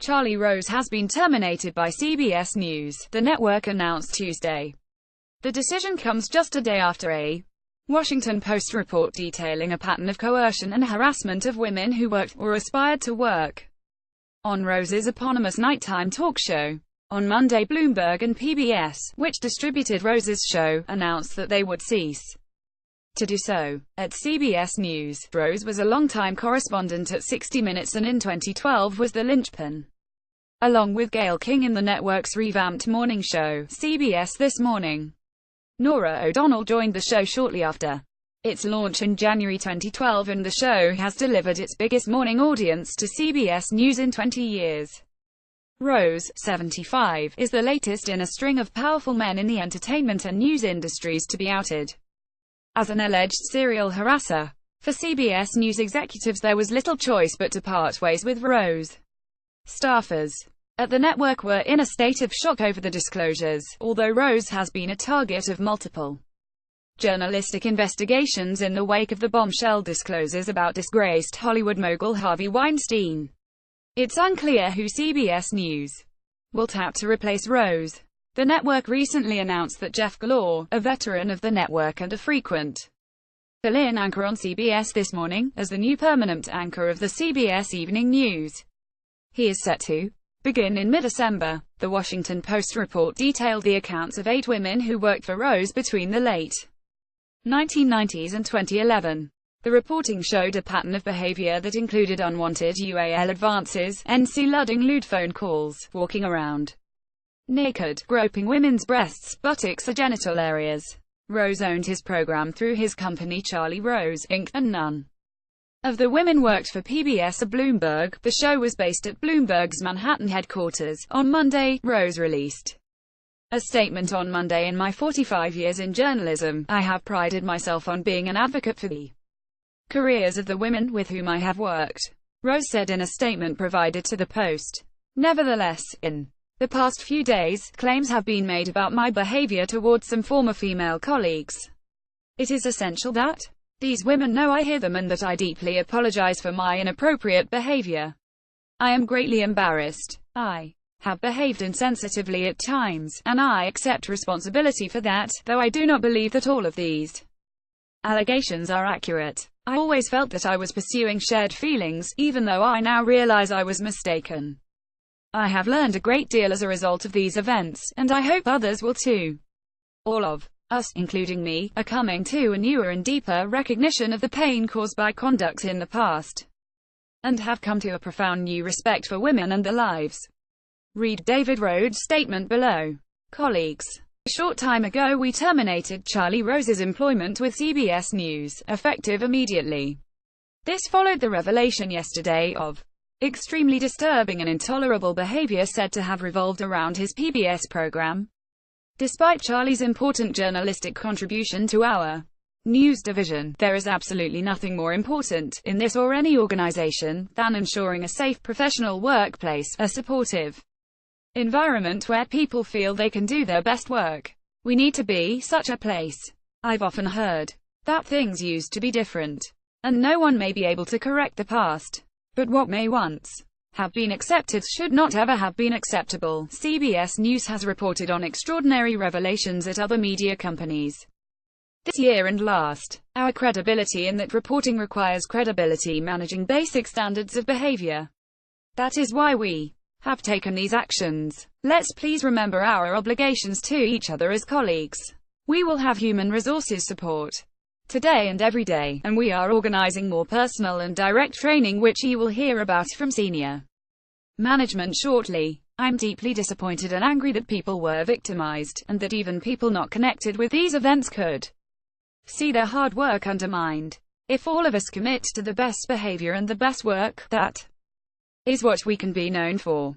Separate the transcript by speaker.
Speaker 1: Charlie Rose has been terminated by CBS News, the network announced Tuesday. The decision comes just a day after a Washington Post report detailing a pattern of coercion and harassment of women who worked, or aspired to work, on Rose's eponymous nighttime talk show. On Monday, Bloomberg and PBS, which distributed Rose's show, announced that they would cease to do so. At CBS News, Rose was a longtime correspondent at 60 Minutes and in 2012 was the linchpin, along with Gayle King, in the network's revamped morning show, CBS This Morning. Norah O'Donnell joined the show shortly after its launch in January 2012, and the show has delivered its biggest morning audience to CBS News in 20 years. Rose, 75, is the latest in a string of powerful men in the entertainment and news industries to be outed as an alleged serial harasser. For CBS News executives, there was little choice but to part ways with Rose. Staffers at the network were in a state of shock over the disclosures, although Rose has been a target of multiple journalistic investigations in the wake of the bombshell disclosures about disgraced Hollywood mogul Harvey Weinstein. It's unclear who CBS News will tap to replace Rose. The network recently announced that Jeff Glor, a veteran of the network and a frequent fill-in anchor on CBS This Morning, as the new permanent anchor of the CBS Evening News. He is set to begin in mid-December. The Washington Post report detailed the accounts of 8 women who worked for Rose between the late 1990s and 2011. The reporting showed a pattern of behavior that included unwanted UAL advances, NC-ludding lewd phone calls, walking around naked, groping women's breasts, buttocks or genital areas. Rose owned his program through his company Charlie Rose, Inc., and none of the women worked for PBS or Bloomberg. The show was based at Bloomberg's Manhattan headquarters. On Monday, Rose released a statement on Monday. In my 45 years in journalism, I have prided myself on being an advocate for the careers of the women with whom I have worked, Rose said in a statement provided to the Post. Nevertheless, in the past few days, claims have been made about my behavior towards some former female colleagues. It is essential that these women know I hear them and that I deeply apologize for my inappropriate behavior. I am greatly embarrassed. I have behaved insensitively at times, and I accept responsibility for that, though I do not believe that all of these allegations are accurate. I always felt that I was pursuing shared feelings, even though I now realize I was mistaken. I have learned a great deal as a result of these events, and I hope others will too. All of us, including me, are coming to a newer and deeper recognition of the pain caused by conduct in the past, and have come to a profound new respect for women and their lives. Read David Rhodes' statement below. Colleagues. A short time ago we terminated Charlie Rose's employment with CBS News, effective immediately. This followed the revelation yesterday of extremely disturbing and intolerable behavior said to have revolved around his PBS program. Despite Charlie's important journalistic contribution to our news division, there is absolutely nothing more important, in this or any organization, than ensuring a safe professional workplace, a supportive environment where people feel they can do their best work. We need to be such a place. I've often heard that things used to be different, and no one may be able to correct the past. But what may once have been accepted should not ever have been acceptable. CBS News has reported on extraordinary revelations at other media companies this year and last. Our credibility in that reporting requires credibility managing basic standards of behavior. That is why we have taken these actions. Let's please remember our obligations to each other as colleagues. We will have human resources support today and every day, and we are organizing more personal and direct training which you will hear about from senior management shortly. I'm deeply disappointed and angry that people were victimized, and that even people not connected with these events could see their hard work undermined. If all of us commit to the best behavior and the best work, that is what we can be known for.